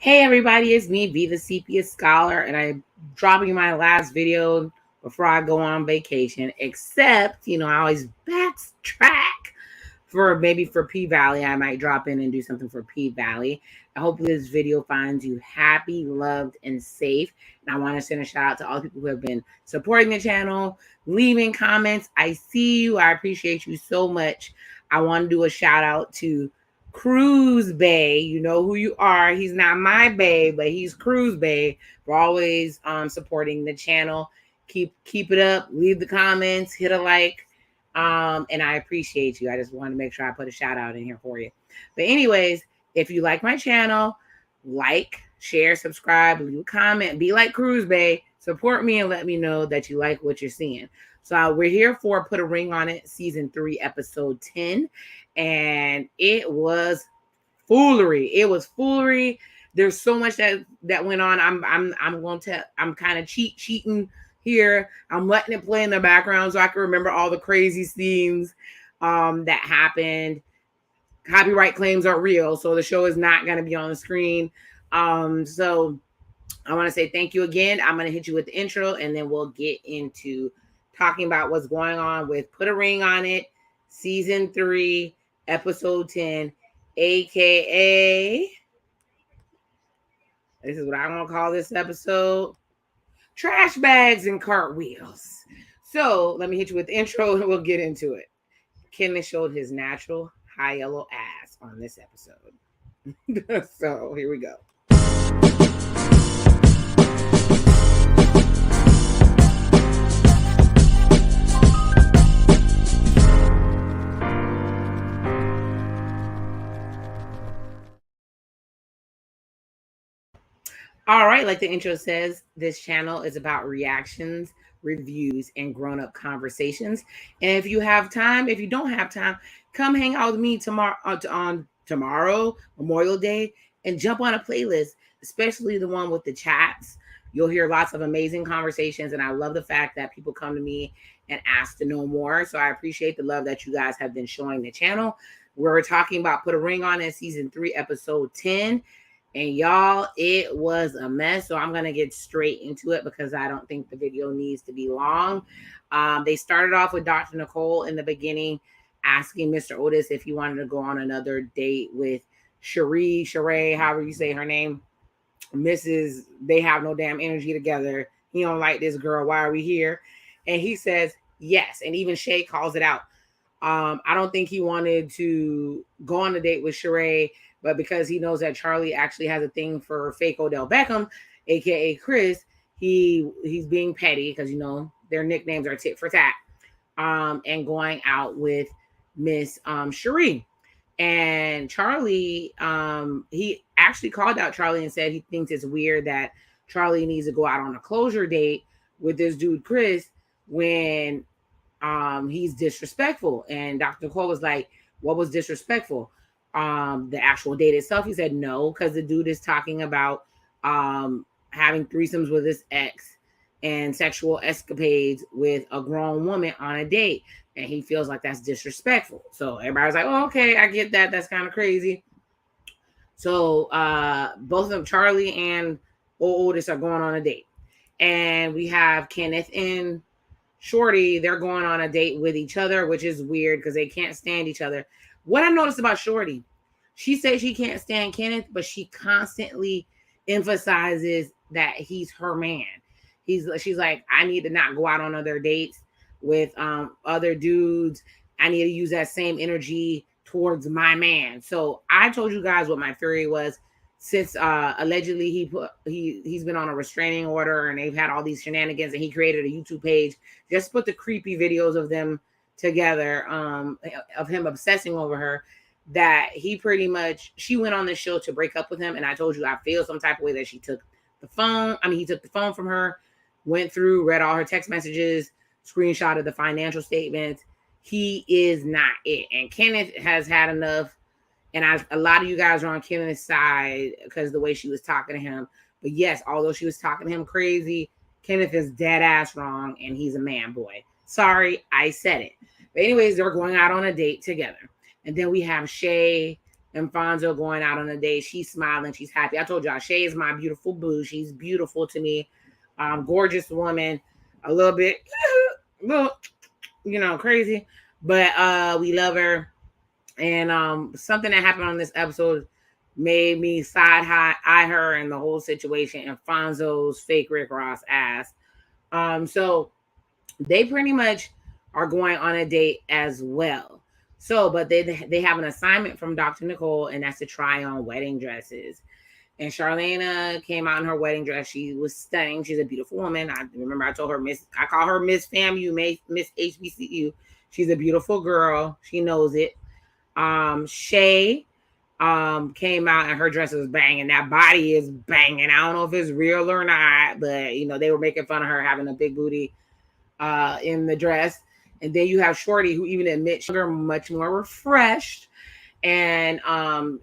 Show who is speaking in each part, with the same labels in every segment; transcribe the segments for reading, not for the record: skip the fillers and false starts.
Speaker 1: Hey everybody, it's me, Be the Sepia Scholar, and I'm dropping my last video before I go on vacation. Except, I always backtrack for P Valley. I might drop in and do something for P Valley. I hope this video finds you happy, loved, and safe. And I want to send a shout out to all the people who have been supporting the channel, leaving comments. I see you. I appreciate you so much. I want to do a shout out to Cruise Bay. You know who you are. He's not my bae, but he's Cruise Bay for always supporting the channel. Keep it up. Leave the comments. Hit a like. And I appreciate you. I just wanted to make sure I put a shout out in here for you. But anyways, if you like my channel, like, share, subscribe, leave a comment, be like Cruise Bay, support me and let me know that you like what you're seeing. So we're here for Put a Ring on It, season 3, episode 10. And it was foolery. It was foolery. There's so much that went on. I'm kind of cheating here. I'm letting it play in the background so I can remember all the crazy scenes that happened. Copyright claims are real, so the show is not going to be on the screen. So I want to say thank you again. I'm going to hit you with the intro, and then we'll get into talking about what's going on with Put a Ring on It, season 3, episode 10, aka, this is what I'm going to call this episode, Trash Bags and Cartwheels. So let me hit you with the intro and we'll get into it. Kenneth showed his natural high yellow ass on this episode. So here we go. All right, like the intro says, this channel is about reactions, reviews, and grown-up conversations. And if you have time, if you don't have time, come hang out with me tomorrow on tomorrow, Memorial Day, and jump on a playlist, especially the one with the chats. You'll hear lots of amazing conversations, and I love the fact that people come to me and ask to know more. So I appreciate the love that you guys have been showing the channel. We're talking about Put a Ring on It, season 3, episode 10. And y'all, it was a mess. So I'm going to get straight into it because I don't think the video needs to be long. They started off with Dr. Nicole in the beginning, asking Mr. Otis if he wanted to go on another date with Sheree, however you say her name. Mrs. They have no damn energy together. He don't like this girl. Why are we here? And he says, yes. And even Shay calls it out. I don't think he wanted to go on a date with Sheree, but because he knows that Charlie actually has a thing for fake Odell Beckham, aka Chris, he's being petty because their nicknames are tit for tat, and going out with Miss Sheree. And Charlie, he actually called out Charlie and said he thinks it's weird that Charlie needs to go out on a closure date with this dude Chris when he's disrespectful. And Dr. Nicole was like, what was disrespectful? The actual date itself? He said no, because the dude is talking about having threesomes with his ex and sexual escapades with a grown woman on a date, and he feels like that's disrespectful. So everybody's like, oh, okay, I get that, that's kind of crazy. So both of them, Charlie and Otis, are going on a date, and we have Kenneth and Shorty. They're going on a date with each other, which is weird because they can't stand each other. What I noticed about Shorty, she says she can't stand Kenneth, but she constantly emphasizes that he's her man. She's like, I need to not go out on other dates with other dudes. I need to use that same energy towards my man. So I told you guys what my theory was. Since allegedly he's been on a restraining order and they've had all these shenanigans, and he created a YouTube page, just put the creepy videos of them together, of him obsessing over her, that she went on the show to break up with him. And I told you I feel some type of way that he took the phone from her, went through, read all her text messages, screenshotted the financial statements. He is not it. And Kenneth has had enough. And a lot of you guys are on Kenneth's side because the way she was talking to him. But yes, although she was talking to him crazy, Kenneth is dead ass wrong, and he's a man boy. Sorry, I said it. But anyways, they're going out on a date together. And then we have Shay and Fonzo going out on a date. She's smiling. She's happy. I told y'all, Shay is my beautiful boo. She's beautiful to me. Gorgeous woman. A little bit, crazy. But we love her. And something that happened on this episode made me eye her and the whole situation and Fonzo's fake Rick Ross ass. So they pretty much are going on a date as well. So, but they have an assignment from Dr. Nicole, and that's to try on wedding dresses. And Charlena came out in her wedding dress. She was stunning. She's a beautiful woman. I remember I told her I call her Miss FAMU, Miss HBCU. She's a beautiful girl. She knows it. Shay came out and her dress was banging. That body is banging. I don't know if it's real or not, but they were making fun of her having a big booty in the dress. And then you have Shorty, who even admits she's much more refreshed. And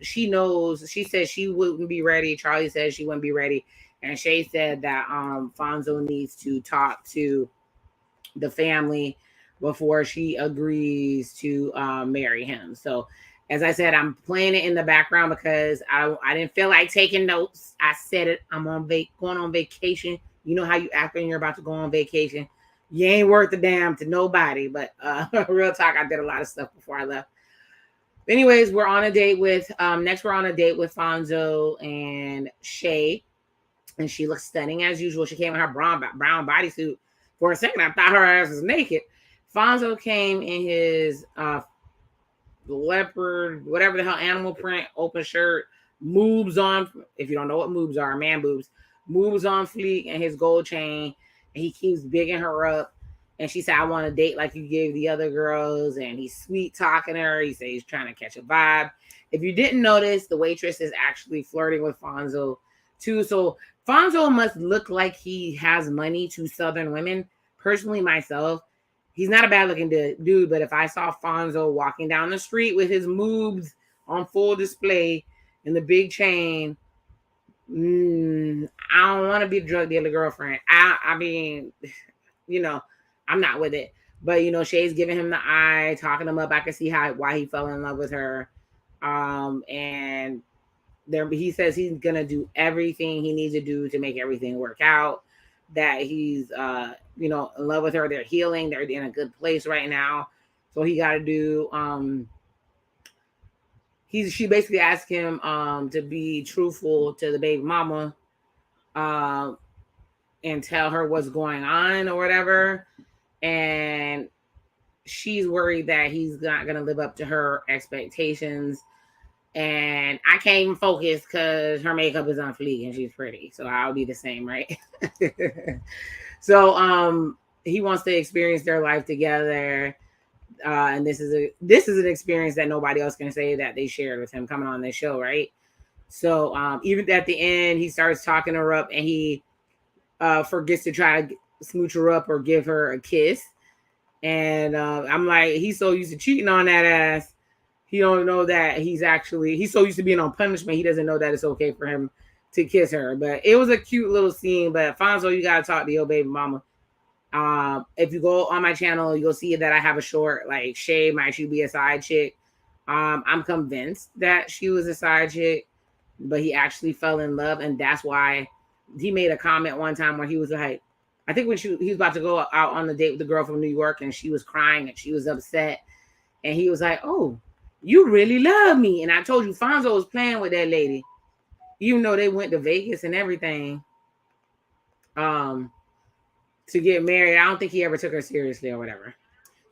Speaker 1: she knows, she said she wouldn't be ready. Charlie said she wouldn't be ready. And Shay said that Fonzo needs to talk to the family before she agrees to marry him. So, as I said, I'm playing it in the background because I didn't feel like taking notes. I said it. I'm going on vacation. You know how you act when you're about to go on vacation. You ain't worth a damn to nobody. But real talk, I did a lot of stuff before I left. Anyways, we're on a date with Fonzo and Shay. And she looks stunning as usual. She came in her brown bodysuit. For a second, I thought her ass was naked. Fonzo came in his leopard, whatever the hell, animal print, open shirt, moobs on. If you don't know what moobs are, man boobs. Moobs on fleek and his gold chain. And he keeps bigging her up. And she said, I want a date like you gave the other girls. And he's sweet talking to her. He said he's trying to catch a vibe. If you didn't notice, the waitress is actually flirting with Fonzo too. So Fonzo must look like he has money to Southern women. Personally, myself, he's not a bad looking dude, but if I saw Fonzo walking down the street with his moves on full display and the big chain, I don't want to be a drug dealer girlfriend. I mean, I'm not with it. But, Shay's giving him the eye, talking him up. I can see why he fell in love with her. And he says he's going to do everything he needs to do to make everything work out. That he's, in love with her. They're healing. They're in a good place right now. So he got to do, she basically asked him to be truthful to the baby mama and tell her what's going on or whatever. And she's worried that he's not going to live up to her expectations. And I can't even focus because her makeup is on fleek and she's pretty. So I'll be the same, right? So he wants to experience their life together. And this is an experience that nobody else can say that they shared with him coming on this show, right? So even at the end, he starts talking her up and he forgets to try to smooch her up or give her a kiss. And I'm like, he's so used to cheating on that ass. He don't know that he's so used to being on punishment. He doesn't know that it's okay for him to kiss her. But it was a cute little scene. But Fonzo, you got to talk to your baby mama. If you go on my channel, you'll see that I have a short, like Shay might she be a side chick. I'm convinced that she was a side chick, but he actually fell in love. And that's why he made a comment one time where he was like, I think when he was about to go out on the date with the girl from New York and she was crying and she was upset. And he was like, oh, you really love me. And I told you, Fonzo was playing with that lady, even though they went to Vegas and everything to get married. I don't think he ever took her seriously or whatever.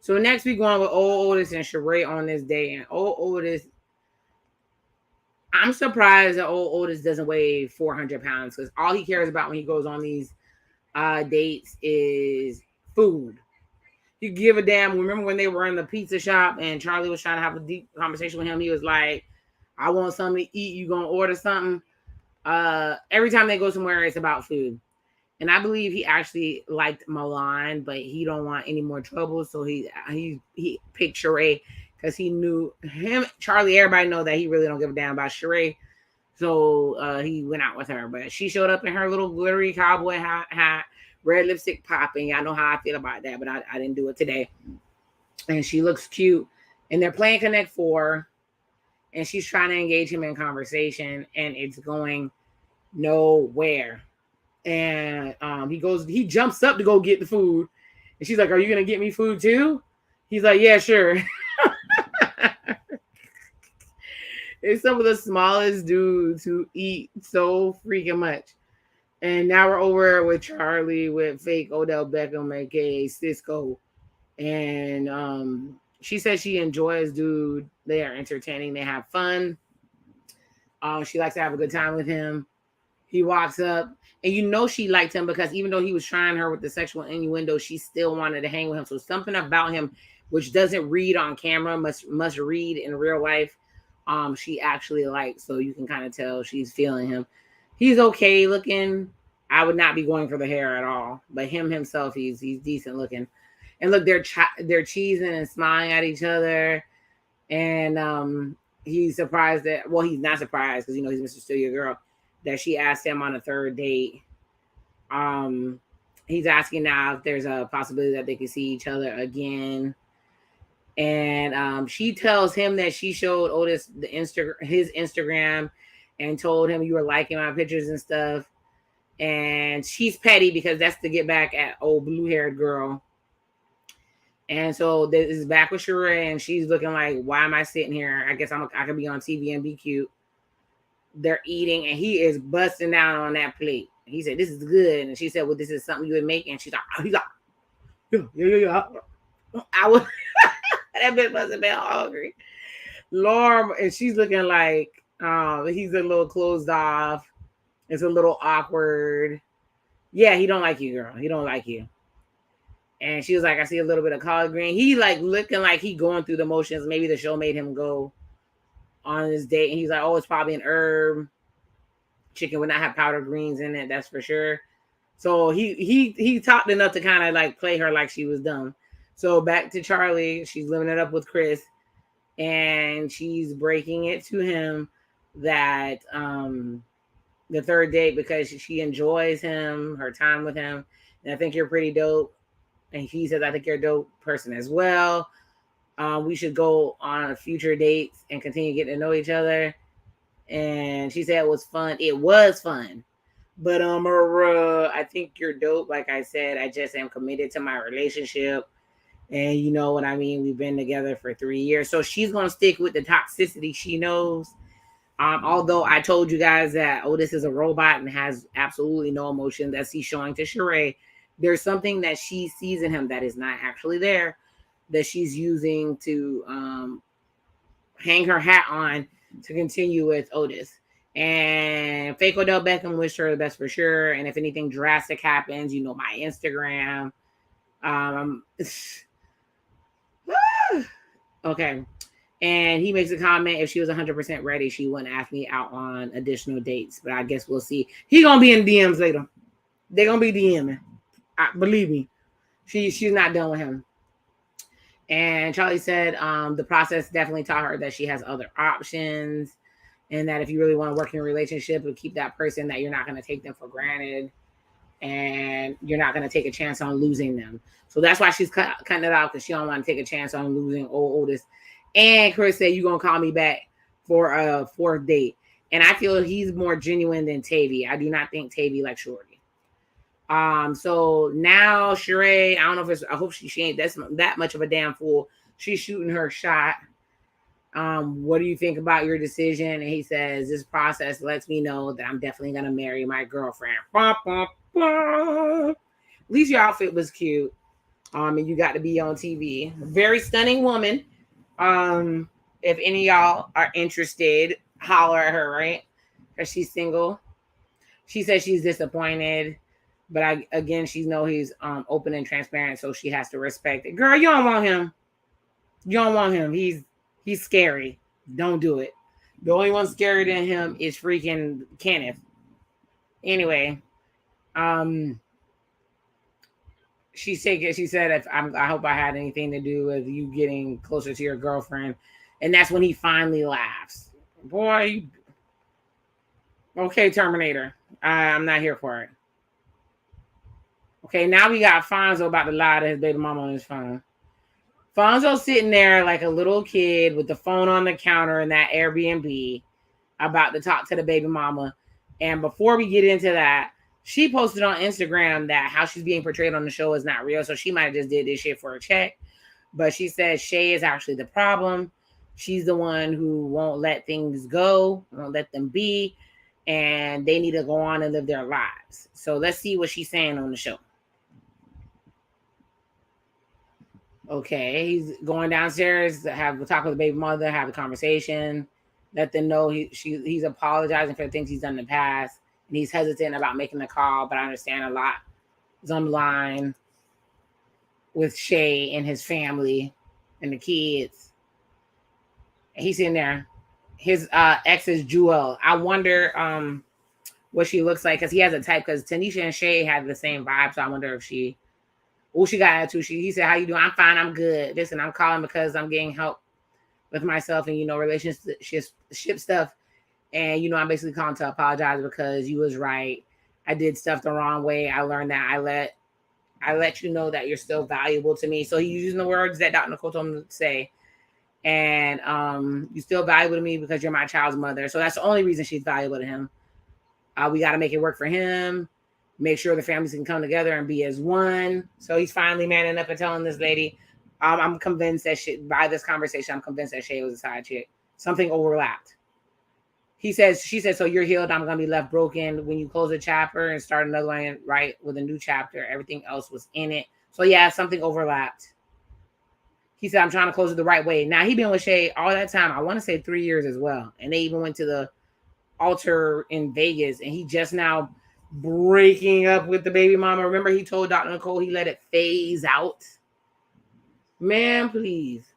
Speaker 1: So next we going with old Otis and Sheree on this day. And old Otis, I'm surprised that old Otis doesn't weigh 400 pounds because all he cares about when he goes on these dates is food. You give a damn. Remember when they were in the pizza shop and Charlie was trying to have a deep conversation with him? He was like, I want something to eat. You gonna order something? Every time they go somewhere, it's about food. And I believe he actually liked Milan, but he don't want any more trouble. So he picked Sheree because he knew him, Charlie, everybody know that he really don't give a damn about Sheree. So he went out with her. But she showed up in her little glittery cowboy hat, red lipstick popping. I know how I feel about that, but I didn't do it today. And she looks cute. And they're playing Connect 4. and she's trying to engage him in conversation, and it's going nowhere. And he jumps up to go get the food, and she's like, "Are you gonna get me food too?" He's like, "Yeah, sure." It's some of the smallest dudes who eat so freaking much. And now we're over with Charlie with fake Odell Beckham, aka Cisco. And she says she enjoys dude. They are entertaining. They have fun. She likes to have a good time with him. He walks up, and you know she liked him because even though he was trying her with the sexual innuendo, she still wanted to hang with him. So something about him, which doesn't read on camera, must read in real life. She actually likes, so you can kind of tell she's feeling him. He's okay looking. I would not be going for the hair at all, but him himself, he's decent looking. And look, they're cheesing and smiling at each other, and he's surprised that, well, he's not surprised because he's Mr. Steal Your Girl, that she asked him on a third date. He's asking now if there's a possibility that they could see each other again. And she tells him that she showed Otis his Instagram and told him, "You were liking my pictures and stuff." And she's petty because that's to get back at old blue-haired girl. And so this is back with Sheree, and she's looking like, "Why am I sitting here? I guess I could be on TV and be cute." They're eating, and he is busting down on that plate. He said, "This is good," and she said, "Well, this is something you would make." And she's like, "Yeah. I would." That bitch must have been hungry. Lauren, and she's looking like he's a little closed off. It's a little awkward. Yeah, he don't like you, girl. He don't like you. And she was like, "I see a little bit of collard green." He like looking like he going through the motions. Maybe the show made him go on this date. And he's like, "Oh, it's probably an herb. Chicken would not have powdered greens in it, that's for sure." So he talked enough to kind of like play her like she was dumb. So back to Charlie. She's living it up with Chris, and she's breaking it to him that the third date, because she enjoys him, her time with him, and I think you're pretty dope. And he says, "I think you're a dope person as well. We should go on future dates and continue getting to know each other." And she said it was fun. It was fun. But I think you're dope. Like I said, I just am committed to my relationship. And you know what I mean? We've been together for 3 years. So she's going to stick with the toxicity she knows. Although I told you guys that Otis is a robot and has absolutely no emotion that he's showing to Sheree. There's something that she sees in him that is not actually there, that she's using to hang her hat on to continue with Otis. And fake Odell Beckham wished her the best for sure. And if anything drastic happens, my Instagram. Okay. And he makes a comment, if she was 100% ready, she wouldn't ask me out on additional dates. But I guess we'll see. He gonna be in DMs later. They're gonna be DMing. Believe me. She's not done with him. And Charlie said the process definitely taught her that she has other options, and that if you really want to work in a relationship and keep that person, that you're not going to take them for granted, and you're not going to take a chance on losing them. So that's why she's cutting it out, because she don't want to take a chance on losing old Otis. And Chris said, "You're going to call me back for a fourth date." And I feel he's more genuine than Tavy. I do not think Tavy likes Shorty. So now Sheree, I don't know if I hope she ain't that much of a damn fool. She's shooting her shot. What do you think about your decision? And he says, "This process lets me know that I'm definitely going to marry my girlfriend." Bah, bah, bah. At least your outfit was cute. And you got to be on TV. Very stunning woman. If any of y'all are interested, holler at her, right? Because she's single. She says she's disappointed. But she knows he's open and transparent, so she has to respect it. Girl, you don't want him. You don't want him. He's scary. Don't do it. The only one scarier than him is freaking Kenneth. Anyway, she said, I hope I had anything to do with you getting closer to your girlfriend. And that's when he finally laughs. Boy, okay, Terminator. I'm not here for it. Okay, now we got Fonzo about to lie to his baby mama on his phone. Fonzo's sitting there like a little kid with the phone on the counter in that Airbnb about to talk to the baby mama. And before we get into that, she posted on Instagram that how she's being portrayed on the show is not real. So she might have just did this shit for a check. But she says Shay is actually the problem. She's the one who won't let things go, won't let them be, and they need to go on and live their lives. So let's see what she's saying on the show. Okay, he's going downstairs to have a talk with the baby mother, have a conversation, let them know he's apologizing for the things he's done in the past, and he's hesitant about making the call. But I understand a lot is on the line with Shay and his family and the kids. And he's in there. His ex is Jewel. I wonder what she looks like because he has a type. Because Tanisha and Shay have the same vibe, so I wonder if she. Oh, she got attitude. He said, "How you doing?" "I'm fine. I'm good. Listen, I'm calling because I'm getting help with myself and relationship stuff. And I'm basically calling to apologize because you was right. I did stuff the wrong way. I learned that I let you know that you're still valuable to me." So he's using the words that Dr. Nicole told him to say. And you're still valuable to me because you're my child's mother. So that's the only reason she's valuable to him. We got to make it work for him. Make sure the families can come together and be as one. So he's finally manning up and telling this lady, I'm convinced that by this conversation, I'm convinced that Shay was a side chick. Something overlapped. She says, "So you're healed. I'm going to be left broken. When you close a chapter and start another one, right, with a new chapter, everything else was in it." So yeah, something overlapped. He said, "I'm trying to close it the right way." Now, he been with Shay all that time. I want to say 3 years as well. And they even went to the altar in Vegas. And he just now breaking up with the baby mama. Remember, he told Dr. Nicole he let it phase out. Man, please.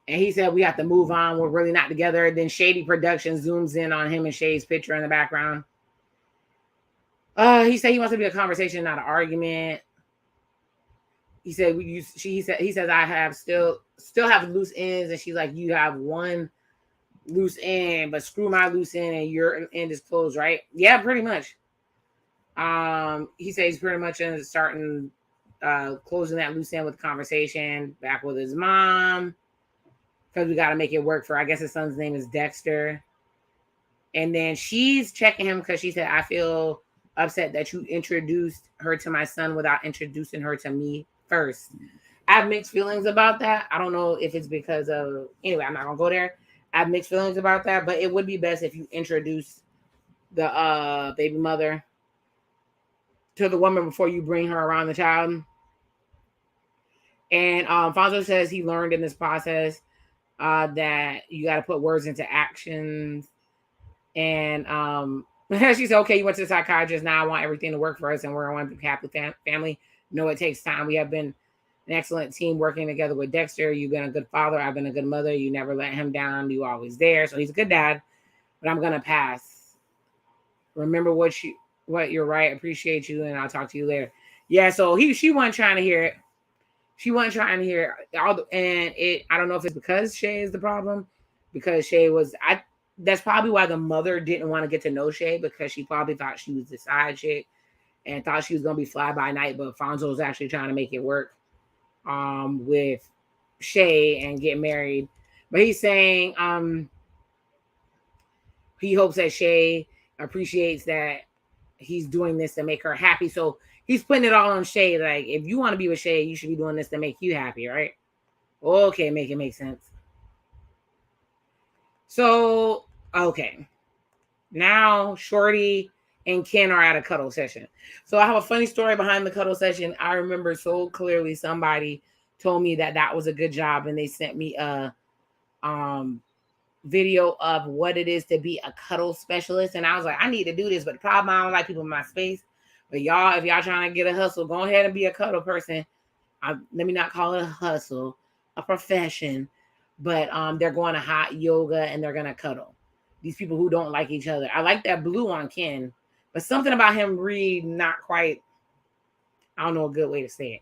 Speaker 1: And he said, "We have to move on. We're really not together." Then Shady Productions zooms in on him and Shay's picture in the background. He said he wants to be a conversation, not an argument. He said, he says, "I have still have loose ends." And she's like, "You have one loose end, but screw my loose end and your end is closed, right?" Yeah, pretty much. He says he's pretty much starting closing that loose end with conversation back with his mom because we got to make it work for, I guess his son's name is Dexter. And then she's checking him because she said, "I feel upset that you introduced her to my son without introducing her to me first." I have mixed feelings about that. I don't know if it's because of, anyway, I'm not gonna go there. I have mixed feelings about that, but it would be best if you introduce the baby mother to the woman before you bring her around the child. And Fonzo says he learned in this process that you got to put words into actions. And she said, "Okay, you went to the psychiatrist. Now I want everything to work for us, and we're going to be happy family. No, it takes time. We have been an excellent team working together with Dexter. You've been a good father. I've been a good mother. You never let him down. You always there. So he's a good dad. But I'm gonna pass. Remember what you're right. Appreciate you, and I'll talk to you later." Yeah. So she wasn't trying to hear it. She wasn't trying to hear it. I don't know if it's because Shay is the problem, because Shay was that's probably why the mother didn't want to get to know Shay, because she probably thought she was the side chick and thought she was going to be fly by night. But Fonzo was actually trying to make it work with Shay and get married. But he's saying he hopes that Shay appreciates that he's doing this to make her happy. So he's putting it all on Shay. Like, if you want to be with Shay, you should be doing this to make you happy, right? Okay, make it make sense. So, okay. Now Shorty and Ken are at a cuddle session. So I have a funny story behind the cuddle session. I remember so clearly somebody told me that was a good job, and they sent me a video of what it is to be a cuddle specialist. And I was like, I need to do this, but the problem, I don't like people in my space. But y'all, if y'all trying to get a hustle, go ahead and be a cuddle person. Let me not call it a hustle, a profession. But they're going to hot yoga and they're going to cuddle. These people who don't like each other. I like that blue on Ken, but something about him not quite, I don't know a good way to say it.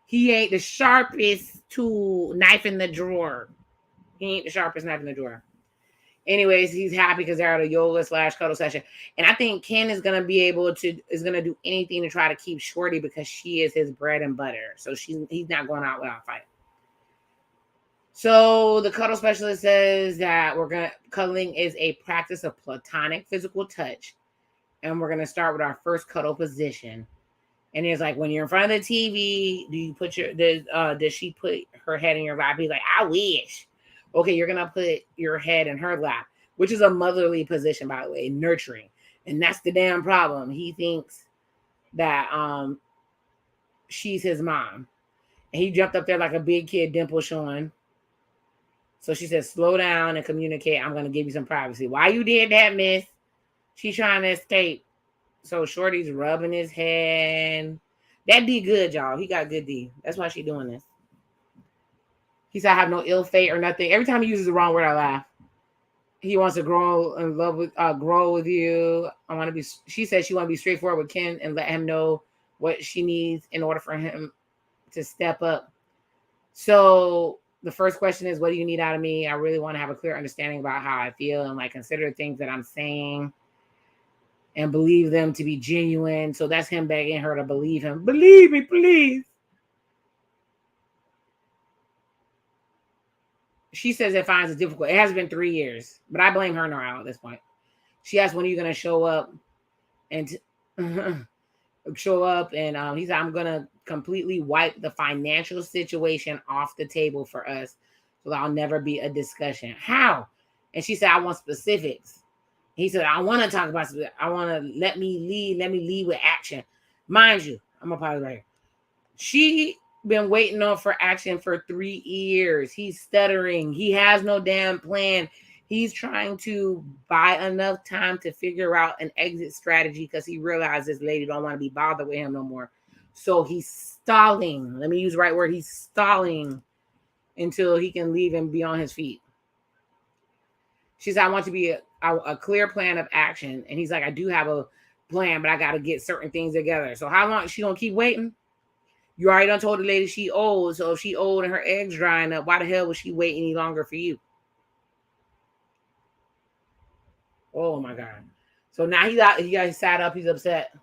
Speaker 1: He ain't the sharpest knife in the drawer. He ain't the sharpest knife in the drawer. Anyways, he's happy because they're at a yoga / cuddle session. And I think Ken is gonna do anything to try to keep Shorty because she is his bread and butter. So he's not going out without a fight. So the cuddle specialist says that cuddling is a practice of platonic physical touch, and we're gonna start with our first cuddle position. And it's like, when you're in front of the TV, does she put her head in your lap? He's like, I wish. Okay, you're gonna put your head in her lap, which is a motherly position, by the way, nurturing. And that's the damn problem. He thinks that she's his mom. And he jumped up there like a big kid, dimple showing. So she says, slow down and communicate. I'm gonna give you some privacy. Why you did that, miss? She's trying to escape. So Shorty's rubbing his head. That D good, y'all. He got good D. That's why she doing this. He said, I have no ill fate or nothing. Every time he uses the wrong word, I laugh. He wants to grow with you. She said she want to be straightforward with Ken and let him know what she needs in order for him to step up. So the first question is, what do you need out of me? I really want to have a clear understanding about how I feel and like consider the things that I'm saying and believe them to be genuine. So that's him begging her to believe him. Believe me, please. She says it finds it difficult. It has been 3 years, but I blame her now at this point. She asked, when are you going to show up? And show up. And he said, I'm going to completely wipe the financial situation off the table for us. So that'll never be a discussion. How? And she said, I want specifics. He said, I want to talk about specifics. I want to let me lead with action. Mind you, I'm going to pause right here. She been waiting on for action for 3 years. He's stuttering. He has no damn plan. He's trying to buy enough time to figure out an exit strategy because he realized this lady don't want to be bothered with him no more. So he's stalling. Let me use the right word. He's stalling until he can leave and be on his feet. She said, I want to be a clear plan of action. And he's like, I do have a plan, but I got to get certain things together. So how long is she going to keep waiting? You already done told the lady she old. So if she old and her eggs drying up, why the hell would she wait any longer for you? Oh my God. So now he got sat up. He's upset.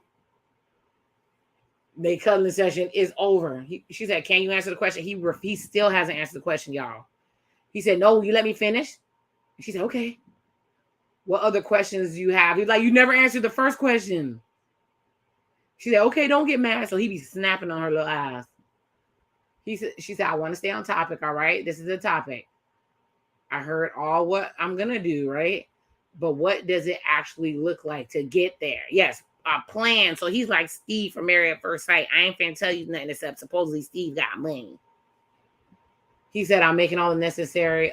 Speaker 1: The cuddling session is over. She said, can you answer the question? He still hasn't answered the question, y'all. He said, no, you let me finish? And she said, okay. What other questions do you have? He's like, you never answered the first question. She said, okay, don't get mad. So he be snapping on her little eyes. She said, I want to stay on topic, all right? This is the topic. I heard all what I'm going to do, right? But what does it actually look like to get there? Yes, a plan. So he's like Steve from Married at First Sight. I ain't finna tell you nothing except supposedly Steve got money. He said, I'm making all the necessary.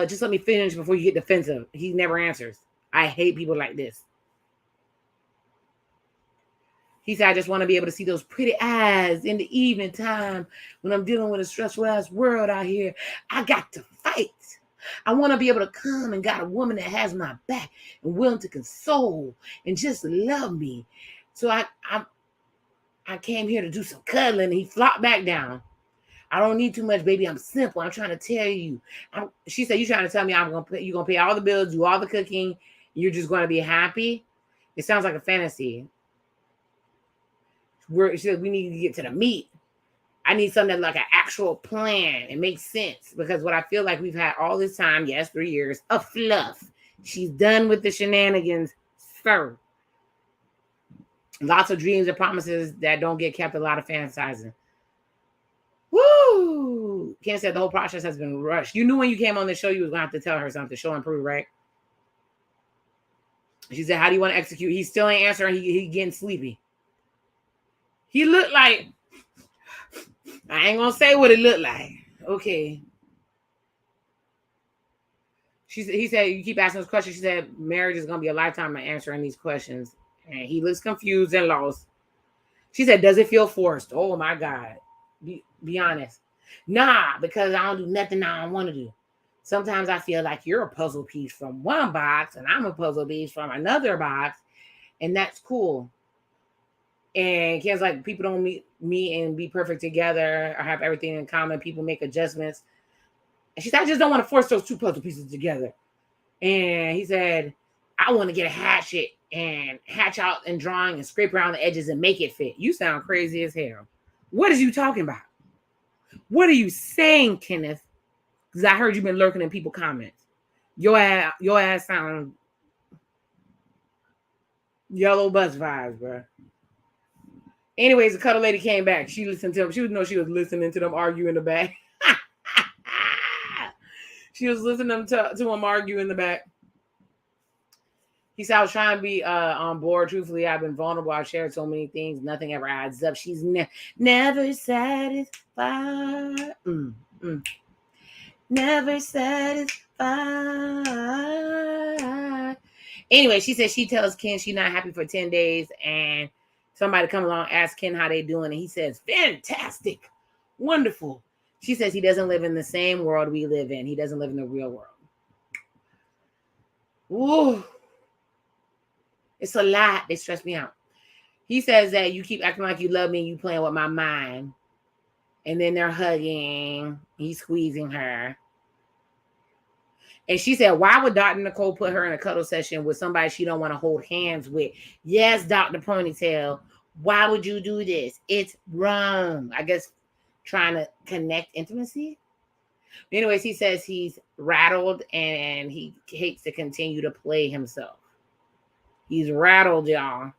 Speaker 1: Just let me finish before you get defensive. He never answers. I hate people like this. He said, I just want to be able to see those pretty eyes in the evening time when I'm dealing with a stressful ass world out here. I got to fight. I want to be able to come and got a woman that has my back and willing to console and just love me. So I came here to do some cuddling. And he flopped back down. I don't need too much, baby. I'm simple. I'm trying to tell you. She said, you trying to tell me you're going to pay all the bills, do all the cooking. You're just going to be happy? It sounds like a fantasy. She said, we need to get to the meat. I need something like an actual plan. It makes sense because what I feel like we've had all this time, yes, 3 years, of fluff. She's done with the shenanigans, sir. Lots of dreams and promises that don't get kept, a lot of fantasizing. Woo! Ken said the whole process has been rushed. You knew when you came on the show you was going to have to tell her something, show and prove, right? She said, how do you want to execute? He still ain't answering. He getting sleepy. He looked like, I ain't going to say what it looked like. Okay. He said, you keep asking this question. She said, marriage is going to be a lifetime of answering these questions. And he looks confused and lost. She said, does it feel forced? Oh, my God. Be honest. Nah, because I don't do nothing I don't want to do. Sometimes I feel like you're a puzzle piece from one box and I'm a puzzle piece from another box. And that's cool. And Ken's like, people don't meet and be perfect together or have everything in common. People make adjustments. And she said, I just don't want to force those two puzzle pieces together. And he said, I want to get a hatchet and hatch out and drawing and scrape around the edges and make it fit. You sound crazy as hell. What is you talking about? What are you saying, Kenneth? Because I heard you've been lurking in people's comments. Your ass sound yellow bus vibes, bro. Anyways, the cuddle lady came back. She listened to him. She would know she was listening to them argue in the back. She was listening to him argue in the back. He said, I was trying to be on board. Truthfully, I've been vulnerable. I've shared so many things. Nothing ever adds up. She's never satisfied. Never satisfied. Anyway, she said she tells Ken she's not happy for 10 days. And somebody come along, ask Ken how they doing. And he says, fantastic. Wonderful. She says he doesn't live in the same world we live in. He doesn't live in the real world. Ooh. It's a lot. They stress me out. He says that you keep acting like you love me. You playing with my mind. And then they're hugging. He's squeezing her. And she said, why would Dr. Nicole put her in a cuddle session with somebody she don't want to hold hands with? Yes, Dr. Ponytail. Why would you do this? It's wrong. I guess trying to connect intimacy. Anyways, he says he's rattled and he hates to continue to play himself. He's rattled, y'all.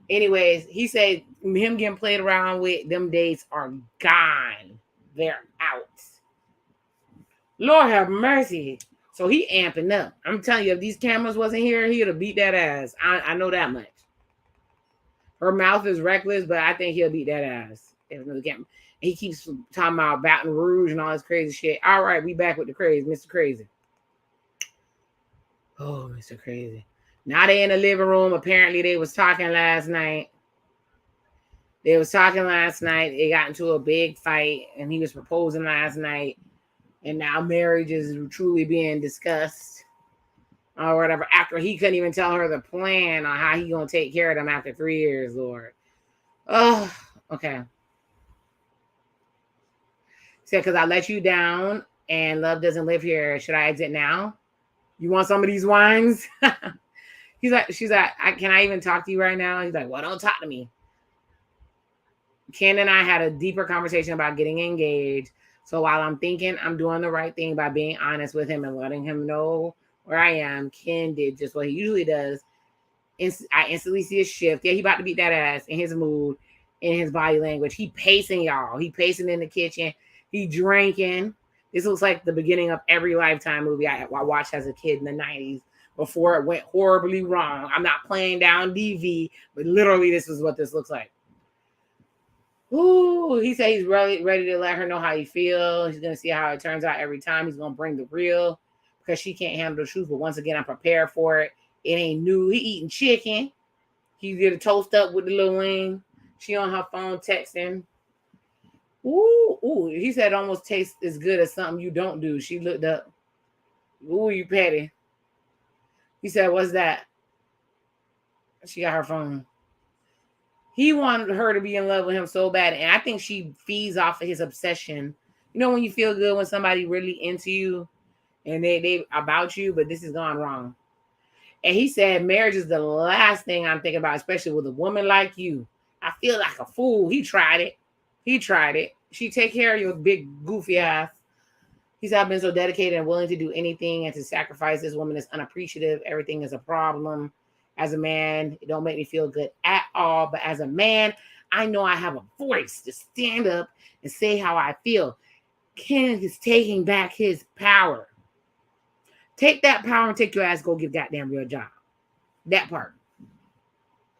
Speaker 1: Anyways, he said him getting played around with, them dates are gone. They're out. Lord have mercy. So he amping up. I'm telling you, if these cameras wasn't here, he'd have beat that ass. I know that much. Her mouth is reckless, but I think he'll beat that ass. He keeps talking about Baton Rouge and all this crazy shit. All right, we back with the crazy, Mr. Crazy. Oh, Mr. Crazy. Now they in the living room. Apparently they was talking last night. They got into a big fight and he was proposing last night. And now marriage is truly being discussed or whatever. After he couldn't even tell her the plan on how he going to take care of them after 3 years, Lord. Oh, okay. Said, because I let you down and love doesn't live here. Should I exit now? You want some of these wines? She's like, can I even talk to you right now? He's like, well, don't talk to me. Ken and I had a deeper conversation about getting engaged. So while I'm thinking I'm doing the right thing by being honest with him and letting him know where I am, Ken did just what he usually does. I instantly see a shift. Yeah, he about to beat that ass in his mood, in his body language. He pacing, y'all. He pacing in the kitchen. He drinking. This looks like the beginning of every Lifetime movie I watched as a kid in the 90s before it went horribly wrong. I'm not playing down DV, but literally this is what this looks like. Ooh, he said he's ready to let her know how he feels. He's going to see how it turns out every time. He's going to bring the real because she can't handle the truth. But once again, I'm prepared for it. It ain't new. He eating chicken. He did a toast up with the little wing. She on her phone texting. Ooh. He said it almost tastes as good as something you don't do. She looked up. Ooh, you petty. He said, what's that? She got her phone. He wanted her to be in love with him so bad. And I think she feeds off of his obsession. You know when you feel good when somebody really into you and they about you, but this has gone wrong. And he said marriage is the last thing I'm thinking about, especially with a woman like you. I feel like a fool. He tried it. She take care of your big goofy ass. He said, I've been so dedicated and willing to do anything and to sacrifice. This woman is unappreciative. Everything is a problem. As a man, it don't make me feel good at all. But as a man, I know I have a voice to stand up and say how I feel. Ken is taking back his power. Take that power and take your ass, go get a goddamn real job. That part.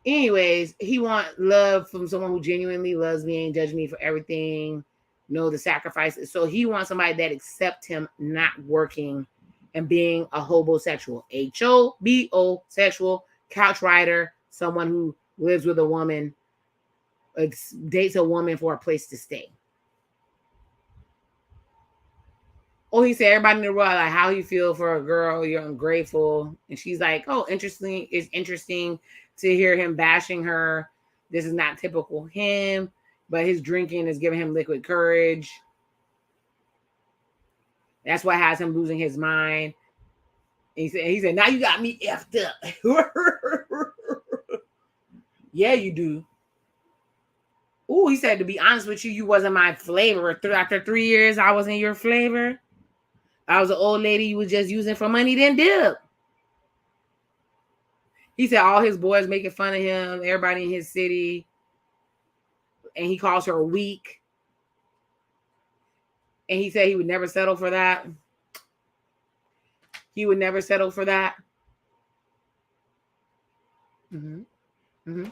Speaker 1: Anyways, he wants love from someone who genuinely loves me and judge me for everything. Know the sacrifices. So he wants somebody that accepts him not working and being a hobosexual. H-O-B-O sexual. Couch rider, someone who lives with a woman, dates a woman for a place to stay. Oh, he said, everybody in the world, like, how you feel for a girl, you're ungrateful. And she's like, oh, interesting. It's interesting to hear him bashing her. This is not typical him, but his drinking is giving him liquid courage. That's what has him losing his mind. He said, now you got me effed up. Yeah, you do. Ooh, he said, to be honest with you, you wasn't my flavor. After 3 years, I wasn't your flavor. I was an old lady you was just using for money, then dip. He said all his boys making fun of him, everybody in his city, and he calls her weak. And he said he would never settle for that. He would never settle for that. Mm-hmm. Mm-hmm.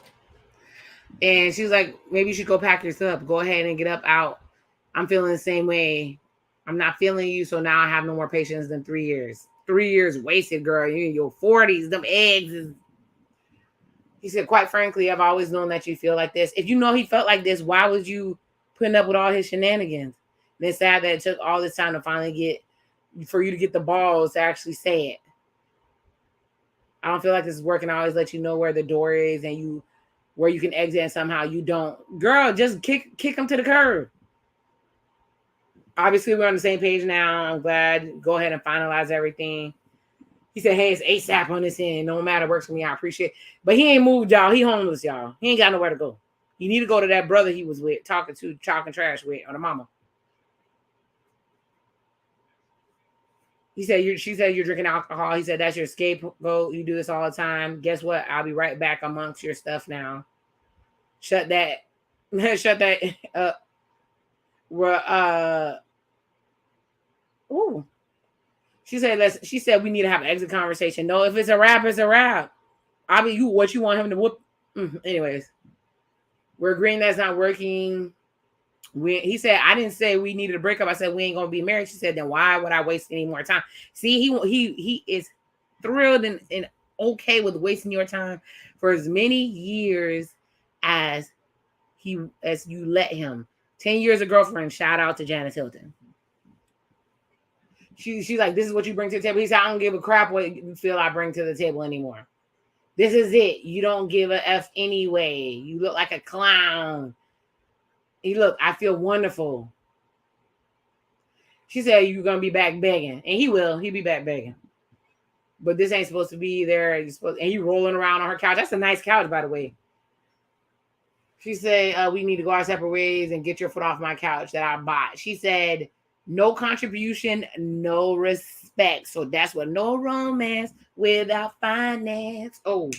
Speaker 1: And she was like, maybe you should go pack your stuff. Go ahead and get up out. I'm feeling the same way. I'm not feeling you, so now I have no more patience than 3 years. 3 years wasted, girl. You in your 40s, them eggs is. He said, quite frankly, I've always known that you feel like this. If you know he felt like this, why was you putting up with all his shenanigans? And it's sad that it took all this time to finally for you to get the balls to actually say it. I don't feel like this is working. I always let you know where the door is and where you can exit, and somehow you don't. Girl, just kick him to the curb. Obviously, we're on the same page now. I'm glad. Go ahead and finalize everything. He said, hey, it's ASAP on this end. No matter, works for me. I appreciate it. But he ain't moved, y'all. He homeless, y'all. He ain't got nowhere to go. You need to go to that brother he was with, talking trash with, or the mama. She said you're drinking alcohol. He said, that's your scapegoat. You do this all the time. Guess what? I'll be right back amongst your stuff now. Shut that up. Ooh. She said we need to have an exit conversation. No, if it's a rap, it's a rap. I mean, what you want him to whoop. Anyways, we're agreeing that's not working. He said, I didn't say we needed a breakup. I said we ain't gonna be married. She said, then why would I waste any more time? See, he is thrilled and okay with wasting your time for as many years as you let him. 10 years of girlfriend. Shout out to Janice Hilton. She's like, this is what you bring to the table. He said, I don't give a crap what you feel I bring to the table anymore. This is it. You don't give a F anyway. You look like a clown. I feel wonderful. She said, you're going to be back begging. And he will. He'll be back begging. But this ain't supposed to be there. And you rolling around on her couch. That's a nice couch, by the way. She said, we need to go our separate ways and get your foot off my couch that I bought. She said, no contribution, no respect. So that's what no romance without finance. Oh.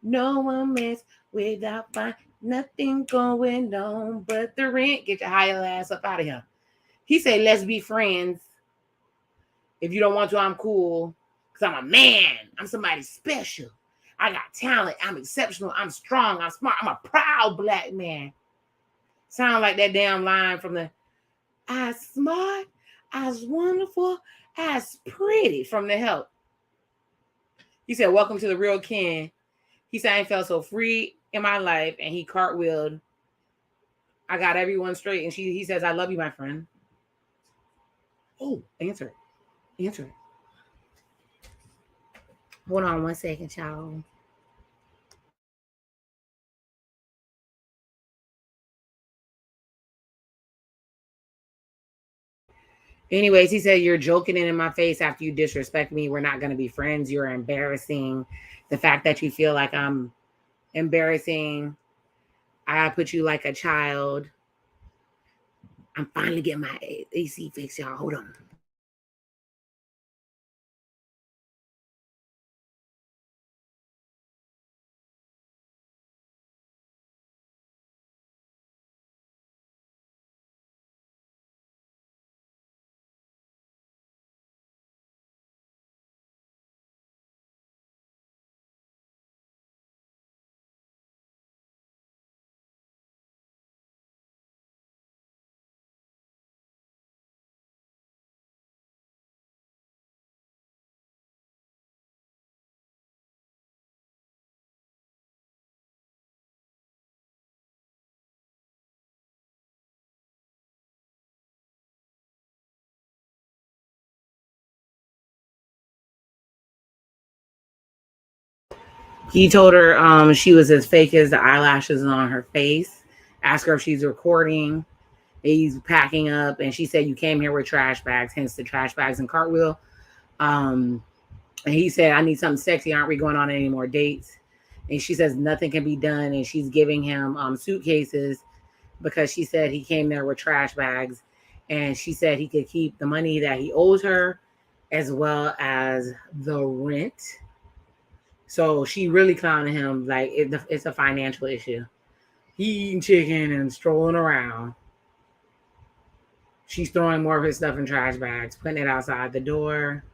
Speaker 1: No romance without finance. Nothing going on but the rent. Get your higher ass up out of here. He said, let's be friends. If you don't want to, I'm cool. Because I'm a man. I'm somebody special. I got talent. I'm exceptional. I'm strong. I'm smart. I'm a proud black man. Sound like that damn line from the as smart, as wonderful, as pretty from The Help. He said, welcome to the real Ken. He said, I ain't felt so free in my life. And he cartwheeled. I got everyone straight. And he says, I love you, my friend. Oh, answer it. Hold on 1 second, y'all. Anyways, he said, you're joking in my face after you disrespect me. We're not going to be friends. You're embarrassing. The fact that you feel like I'm embarrassing. I put you like a child. I'm finally getting my AC fixed, y'all. Hold on. He told her she was as fake as the eyelashes on her face. Asked her if she's recording. He's packing up, and she said, you came here with trash bags, hence the trash bags and cartwheel. And he said, I need something sexy. Aren't we going on any more dates? And she says nothing can be done. And she's giving him suitcases because she said he came there with trash bags. And she said he could keep the money that he owes her as well as the rent. So she really clowning him like it's a financial issue. He eating chicken and strolling around. She's throwing more of his stuff in trash bags, putting it outside the door.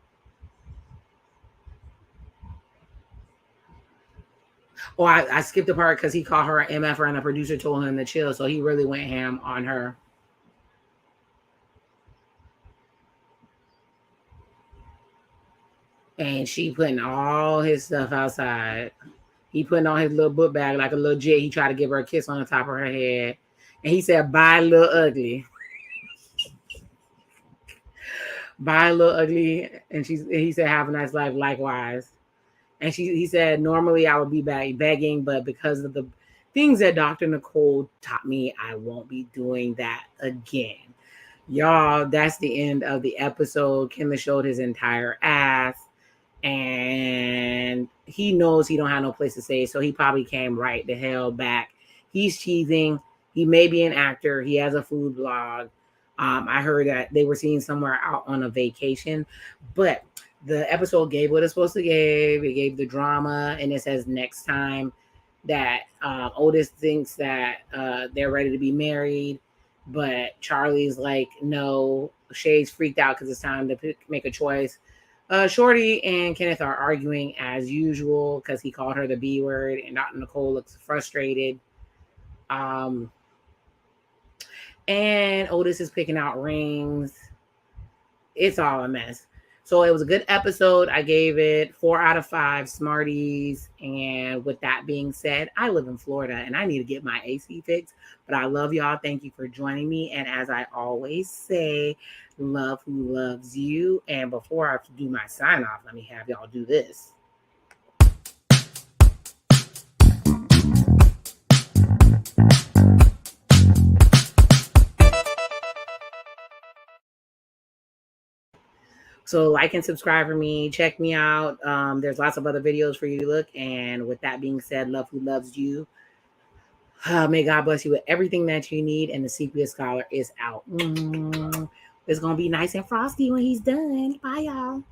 Speaker 1: Oh, I skipped the part because he called her an MFer and the producer told him to chill. So he really went ham on her. And she putting all his stuff outside. He putting on his little book bag like a little jit. He tried to give her a kiss on the top of her head. And he said, bye, little ugly. Bye, little ugly. And he said, have a nice life likewise. And he said, normally I would be begging, but because of the things that Dr. Nicole taught me, I won't be doing that again. Y'all, that's the end of the episode. Kendall showed his entire ass. And he knows he don't have no place to stay, so he probably came right the hell back. He's cheating. He may be an actor. He has a food blog. I heard that they were seen somewhere out on a vacation, but the episode gave what it's supposed to give. It gave the drama, and it says next time that Otis thinks that they're ready to be married, but Charlie's like, no. Shay's freaked out because it's time to make a choice. Shorty and Kenneth are arguing as usual because he called her the B word, and Dr. Nicole looks frustrated. And Otis is picking out rings. It's all a mess. So it was a good episode. I gave it 4 out of 5 Smarties. And with that being said, I live in Florida and I need to get my AC fixed. But I love y'all. Thank you for joining me. And as I always say, love who loves you. And before I do my sign off, let me have y'all do this. So like and subscribe for me. Check me out. There's lots of other videos for you to look. And with that being said, love who loves you. May God bless you with everything that you need. And the Sepia Scholar is out. It's going to be nice and frosty when he's done. Bye, y'all.